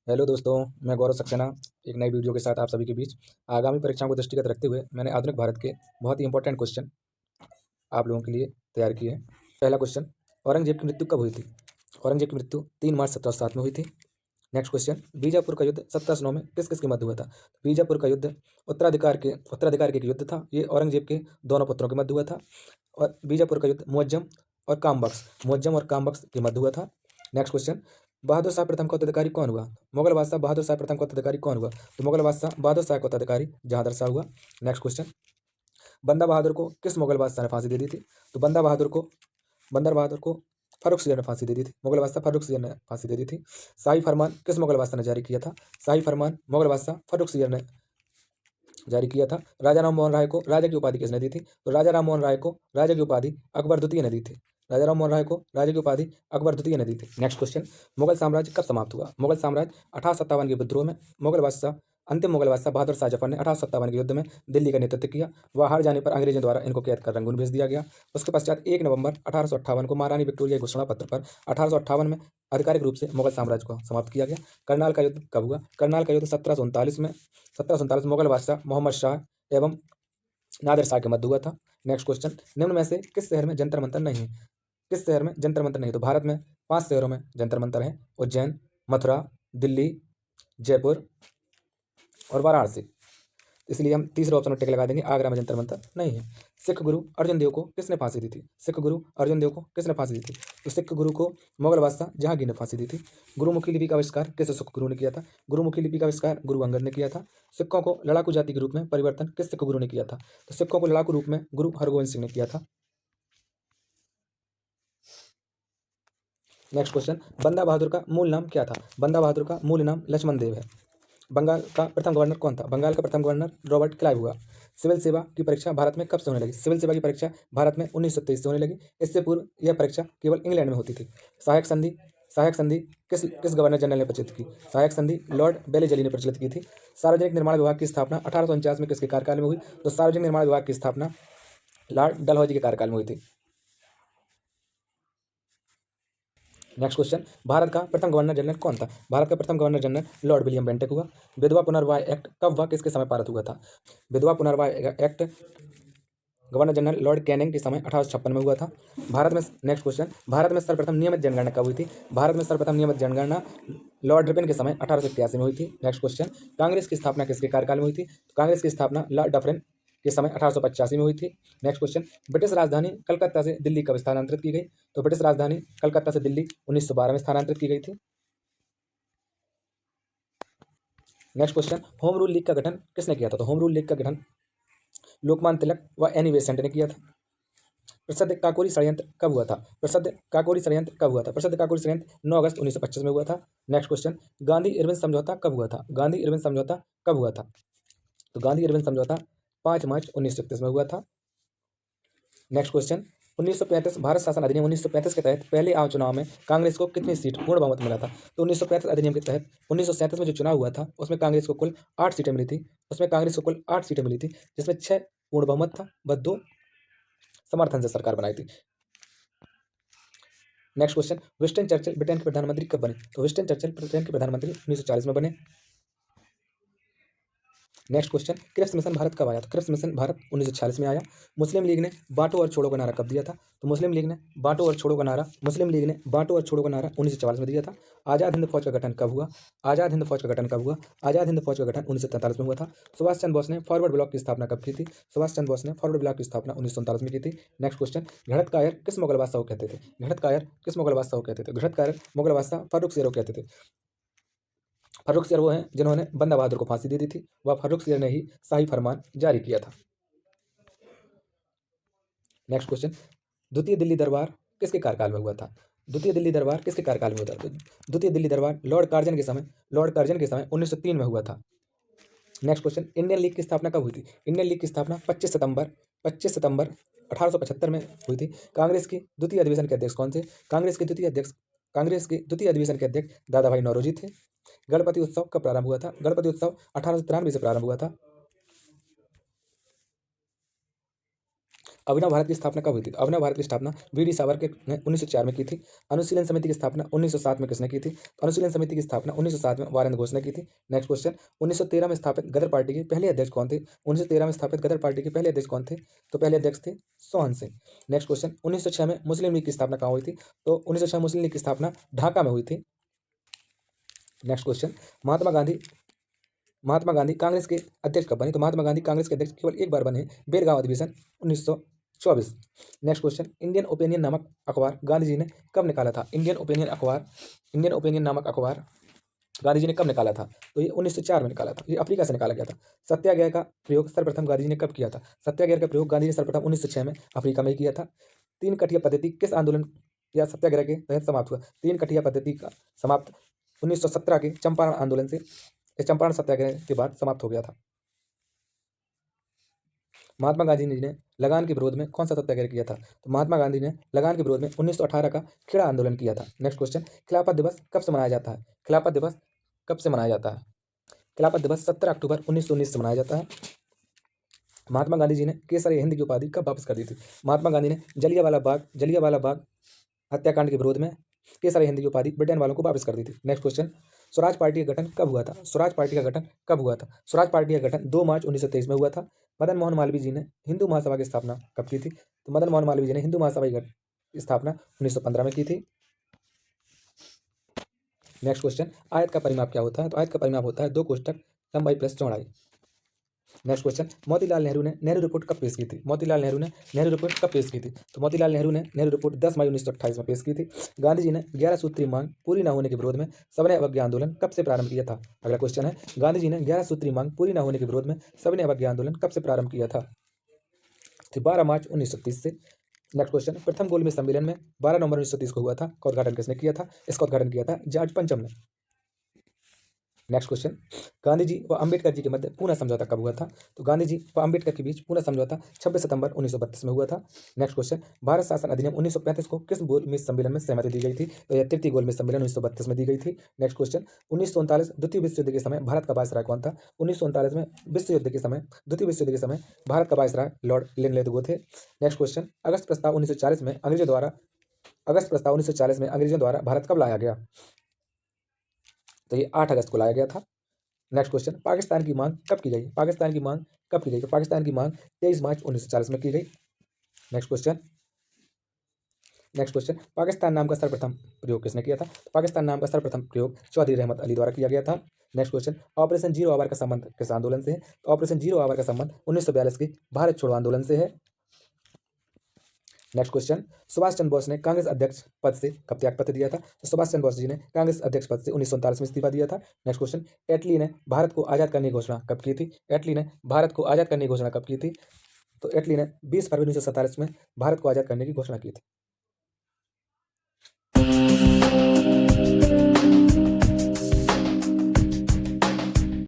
Hello दोस्तों, मैं गौरव सक्सेना एक नई वीडियो के साथ आप सभी के बीच। आगामी परीक्षाओं को दृष्टिगत रखते हुए मैंने आधुनिक भारत के बहुत ही इंपॉर्टेंट क्वेश्चन आप लोगों के लिए तैयार किए हैं। पहला क्वेश्चन, औरंगजेब की मृत्यु कब हुई थी? औरंगजेब की मृत्यु 3 मार्च 1707 में हुई थी। नेक्स्ट क्वेश्चन, बीजापुर का युद्ध 1709 में किस किस के मध्य हुआ था? बीजापुर का युद्ध उत्तराधिकार के एक युद्ध था। ये औरंगजेब के दोनों पुत्रों के मध्य हुआ था। और बीजापुर का युद्ध मुअज्जम और कामबख्श के मध्य हुआ था। नेक्स्ट क्वेश्चन, बहादुर शाह प्रथम का उत्तराधिकारी कौन हुआ? मुगल बादशाह बहादुर शाह प्रथम का उत्तराधिकारी कौन हुआ? तो मुगल बादशाह बहादुर शाह का उत्तराधिकारी जहांदर शाह हुआ। नेक्स्ट क्वेश्चन, बंदा बहादुर को किस मुगल बादशाह ने फांसी दे दी थी? तो बंदर बहादुर को फारूक सियर ने फांसी दे दी थी। मुगल बादशाह फारूक सियर ने फांसी दे दी थी। शाही फरमान किस मुगल बादशाह ने जारी किया था? शाही फरमान मुगल बादशाह फारूक सियर ने जारी किया था। राजा राम मोहन राय को राजा की उपाधि किसने दी थी? तो राजा राम मोहन राय को राजा की उपाधि अकबर द्वितीय ने दी थी। राजा राम मोहन राय को राजा की उपाधि अकबर द्वितीय ने दी थी। नेक्स्ट क्वेश्चन, मुगल साम्राज्य कब समाप्त हुआ? मुगल साम्राज्य 1857 के विद्रोह में अंतिम मुगल बादशाह बहादुर शाह जफर ने 1857 के युद्ध में दिल्ली का नेतृत्व किया। वह हार जाने पर अंग्रेजों द्वारा इनको कैद कर रंगून भेज दिया गया। उसके पश्चात 1 नवंबर 1858 को महारानी विक्टोरिया के घोषणा पत्र पर 1858 में आधिकारिक रूप से मुगल साम्राज्य को समाप्त किया गया। करनाल का युद्ध कब हुआ? करनाल का युद्ध 1739 मोगल बादशाह मोहम्मद शाह एवं नादिर शाह के मध्य हुआ था। नेक्स्ट क्वेश्चन, निम्न में से किस शहर में जंतर मंतर नहीं है? किस शहर में जंतर मंतर नहीं? तो भारत में 5 शहरों में जंतर मंतर है: उज्जैन, मथुरा, दिल्ली, जयपुर और वाराणसी। इसलिए हम तीसरे ऑप्शन में टिक लगा देंगे, आगरा में जंतर मंतर नहीं है। सिख गुरु अर्जुन देव को किसने फांसी दी थी? सिख गुरु अर्जुन देव को किसने फांसी दी थी? तो सिख गुरु को मुगल बादशाह जहांगीर ने फांसी दी थी। गुरुमुखी लिपि का आविष्कार किस सिख गुरु ने किया था? गुरुमुखी लिपि का आविष्कार गुरु अंगद ने किया था। सिखों को लड़ाकू जाति के रूप में परिवर्तन किस सिख गुरु ने किया था? तो सिखों को लड़ाकू रूप में गुरु हरगोविंद सिंह ने किया था। नेक्स्ट क्वेश्चन, बंदा बहादुर का मूल नाम क्या था? बंदा बहादुर का मूल नाम लक्ष्मण देव है। बंगाल का प्रथम गवर्नर कौन था? बंगाल का प्रथम गवर्नर रॉबर्ट क्लाइव हुआ। सिविल सेवा की परीक्षा भारत में कब से होने लगी? सिविल सेवा की परीक्षा भारत में 1923 से होने लगी। इससे पूर्व यह परीक्षा केवल इंग्लैंड में होती थी। सहायक संधि किस किस गवर्नर जनरल ने प्रचलित की? सहायक संधि लॉर्ड बेलेजली ने प्रचलित की थी। सार्वजनिक निर्माण विभाग की स्थापना 1849 में किसके कार्यकाल में हुई? तो सार्वजनिक निर्माण विभाग की स्थापना लॉर्ड डलहौजी के कार्यकाल में हुई थी। नेक्स्ट क्वेश्चन, भारत का प्रथम गवर्नर जनरल कौन था? भारत का प्रथम governor general Lord William Bentinck हुआ। विधवा पुनर्विवाह एक्ट कब व किसके समय पारित हुआ था? विधवा पुनर्विवाह act governor general Lord Canning के समय 1856 में हुआ था। भारत में नेक्स्ट क्वेश्चन, भारत में सर्वप्रथम नियमित जनगणना कब हुई थी? भारत में सर्वप्रथम नियमित जनगणना लॉर्ड रिपन के समय 1881 में हुई थी। नेक्स्ट क्वेश्चन, कांग्रेस की स्थापना किसके कार्यकाल में हुई थी? तो कांग्रेस की स्थापना लॉर्ड डफरिन के समय 1885 में हुई थी। नेक्स्ट क्वेश्चन, ब्रिटिश राजधानी कलकत्ता से दिल्ली कब स्थानांतरित की गई? तो ब्रिटिश राजधानी कलकत्ता से दिल्ली 1912 में स्थानांतरित की गई थी। Next question, home rule league का गठन किसने किया था? तो होम रूल लीग का गठन लोकमान्य तिलक व एनी बेसेंट ने किया था। प्रसिद्ध काकोरी षड्यंत्र कब हुआ था? प्रसिद्ध काकोरी षड्यंत्र कब हुआ था? प्रसिद्ध काकोरी षड्यंत्र 9 अगस्त 1925 में हुआ था। नेक्स्ट क्वेश्चन, गांधी इरविन समझौता कब हुआ था? गांधी इरविन समझौता कब हुआ था? तो गांधी इरविन समझौता 5 मार्च 1931 में हुआ था। नेक्स्ट क्वेश्चन, 1935 भारत शासन अधिनियम 1935 के तहत पहले आम चुनाव में कांग्रेस को कितनी सीट पूर्ण बहुमत मिला था? तो 1935 अधिनियम के तहत 1937 में जो चुनाव हुआ था उसमें कांग्रेस को कुल 8 सीटें मिली थी। जिसमें 6 पूर्ण बहुमत था व 2 समर्थन से सरकार बनाई थी। Next question, Winston Churchill Britain के प्रधानमंत्री कब बने? तो विंस्टन चर्चिल ब्रिटेन के प्रधानमंत्री 1940 में बने। Next question, Cripps mission Bharat कब आया? तो क्रिप्स मिशन भारत 1946 में आया। मुस्लिम लीग ने बांटो और छोड़ो का नारा कब दिया था? तो मुस्लिम लीग ने बांटो और छोड़ो का नारा 1944 में दिया था। आज़ाद हिंद फौज का गठन कब हुआ? आज़ाद हिंद फौज का गठन 1943 में हुआ था। सुभाष चंद्र बोस ने फॉरवर्ड ब्लॉक की स्थापना कब की थी? सुभाष चंद्र बोस ने फॉरवर्ड ब्लॉक की स्थापना 1947 में की थी। नेक्स्ट क्वेश्चन, घड़त कायर किस मुगल बादशाह को कहते थे? घड़त कायर किस मुगल बादशाह को कहते थे? घड़त कायर मुगल बादशाह फारूक सियर को कहते थे। फारूक सियर वो हैं जिन्होंने बंदा बहादुर को फांसी दे दी थी। वह फारूक सियर ने ही शाही फरमान जारी किया था। नेक्स्ट क्वेश्चन, द्वितीय दिल्ली दरबार किसके कार्यकाल में हुआ था? द्वितीय दिल्ली दरबार किसके कार्यकाल में हुआ था? तो द्वितीय दिल्ली दरबार लॉर्ड कार्जन के समय 1903 में हुआ था। नेक्स्ट क्वेश्चन, इंडियन लीग की स्थापना कब हुई थी? इंडियन लीग की स्थापना 25 सितंबर 1875 में हुई थी। कांग्रेस की द्वितीय अधिवेशन के अध्यक्ष कौन थे? कांग्रेस के द्वितीय अधिवेशन के अध्यक्ष दादा भाई नौरोजी थे। गणपति उत्सव कब प्रारंभ हुआ था? गणपति उत्सव 1893 से प्रारंभ हुआ था। अभिनव भारत की स्थापना कब हुई थी? अभिनव भारत की स्थापना वी डी सावरकर ने 1904 में की थी। अनुशीलन समिति की स्थापना 1907 में किसने की थी? अनुशीलन समिति की स्थापना 1907 में वारेंद्र घोष ने की थी। नेक्स्ट क्वेश्चन, 1913 में स्थापित गदर पार्टी के पहले अध्यक्ष कौन थे? 1913 में स्थापित गदर पार्टी के पहले अध्यक्ष कौन थे? तो पहले अध्यक्ष थे सोहन सिंह। नेक्स्ट क्वेश्चन, 1906 में मुस्लिम लीग की स्थापना कहाँ हुई थी? तो 1906 मुस्लिम लीग की स्थापना ढाका में हुई थी। नेक्स्ट क्वेश्चन, महात्मा गांधी कांग्रेस के अध्यक्ष कब बने? तो महात्मा गांधी कांग्रेस के अध्यक्ष केवल एक बार बने, बेलगांव अधिवेशन 1924। नेक्स्ट क्वेश्चन, इंडियन ओपिनियन नामक अखबार गांधी जी ने कब निकाला था? इंडियन ओपिनियन नामक अखबार गांधी जी ने कब निकाला था? तो ये 1904 में निकाला था। ये अफ्रीका से निकाला गया था। सत्याग्रह का प्रयोग सर्वप्रथम गांधी जी ने कब किया था? सत्याग्रह का प्रयोग गांधी जी ने सर्वप्रथम 1906 में अफ्रीका में ही किया था। तीन कठिया पद्धति किस आंदोलन या सत्याग्रह के तहत समाप्त हुआ? तीन कठिया पद्धति का समाप्त 1917 के चंपारण आंदोलन से, चंपारण सत्याग्रह के बाद समाप्त हो गया था। महात्मा गांधी जी ने लगान के विरोध में कौन सा सत्याग्रह किया था? तो महात्मा गांधी ने लगान के विरोध में 1918 का खेड़ा आंदोलन किया था। नेक्स्ट क्वेश्चन, खिलाफत दिवस कब से मनाया जाता है? खिलाफत दिवस कब से मनाया जाता है? खिलाफत दिवस 17 अक्टूबर 1919 से मनाया जाता है। महात्मा गांधी जी ने केसर-ए-हिंद की उपाधि कब वापस कर दी थी? महात्मा गांधी ने जलियांवाला बाग हत्याकांड के विरोध में केसर-ए-हिंद की उपाधि ब्रिटेन वालों को वापस कर दी थी। नेक्स्ट क्वेश्चन, स्वराज पार्टी का गठन कब हुआ था? स्वराज पार्टी का गठन कब हुआ था? स्वराज पार्टी का गठन 2 मार्च 1923 में हुआ था। मदन मोहन मालवीय जी ने हिंदू महासभा की स्थापना कब की थी? तो मदन मोहन मालवीय जी ने हिंदू महासभा की स्थापना 1915 में की थी। नेक्स्ट क्वेश्चन, आयत का परिमाप क्या होता है? तो आयत का परिमाप होता है 2 कोष्ठक लंबाई प्लस चौड़ाई। नेक्स्ट क्वेश्चन, मोतीलाल नेहरू ने नेहरू रिपोर्ट कब पेश की थी? मोतीलाल नेहरू ने नेहरू रिपोर्ट कब पेश की थी? तो मोतीलाल नेहरू ने नेहरू रिपोर्ट 10 मई 1928 में पेश की थी। गांधी जी ने 11 सूत्री मांग पूरी न होने के विरोध में सविनय अवज्ञा आंदोलन कब से प्रारंभ किया था? अगला क्वेश्चन है, गांधी जी ने 11 सूत्री मांग पूरी न होने के विरोध में सविनय अवज्ञा आंदोलन कब से प्रारंभ किया था? तो 12 मार्च 1930 से। नेक्स्ट क्वेश्चन, प्रथम गोलमेज सम्मेलन में 12 नवंबर 1930 को हुआ था। का उद्घाटन किसने किया था? इसका उद्घाटन किया था जॉर्ज पंचम ने। नेक्स्ट क्वेश्चन, गांधी जी व अंबेडकर जी के मध्य पूना समझौता कब हुआ था? तो गांधी जी व अंबेडकर के बीच पूना समझौता 26 सितंबर 1932 में हुआ था। नेक्स्ट क्वेश्चन, भारत शासन अधिनियम 1935 को किस गोलमेज सम्मेलन में सहमति दी गई थी? तो यह तृतीय गोलमेज सम्मेलन 1932 में दी गई थी। नेक्स्ट क्वेश्चन, 1939 द्वितीय विश्व युद्ध के समय भारत का वायसराय कौन था? 1939 में द्वितीय विश्व युद्ध के समय भारत का वायसराय लॉर्ड लिनलिथगो थे। नेक्स्ट क्वेश्चन, अगस्त प्रस्ताव 1940 में अंग्रेजों द्वारा भारत कब लाया गया? तो ये 8 अगस्त को लाया गया था। नेक्स्ट क्वेश्चन, पाकिस्तान की मांग कब की गई? पाकिस्तान की मांग कब की गई? तो पाकिस्तान की मांग 23 मार्च 1940 में की गई। नेक्स्ट क्वेश्चन, पाकिस्तान नाम का सर्वप्रथम प्रयोग किसने किया था? पाकिस्तान नाम का सर्वप्रथम प्रयोग चौधरी रहमत अली द्वारा किया गया था। Next question, operation zero hour का संबंध किस आंदोलन से है? तो ऑपरेशन जीरो आवर का संबंध 1942 के भारत छोड़ो आंदोलन से है। नेक्स्ट क्वेश्चन, सुभाष चंद्र बोस ने कांग्रेस अध्यक्ष पद से कब त्यागपत्र दिया था? तो सुभाष चंद्र बोस जी ने कांग्रेस अध्यक्ष पद से 1939 में इस्तीफा दिया था। नेक्स्ट क्वेश्चन, एटली ने भारत को आज़ाद करने की घोषणा कब की थी? एटली ने भारत को आज़ाद करने की घोषणा कब की थी? तो एटली ने 20 फरवरी 1947 में भारत को आज़ाद करने की घोषणा की थी।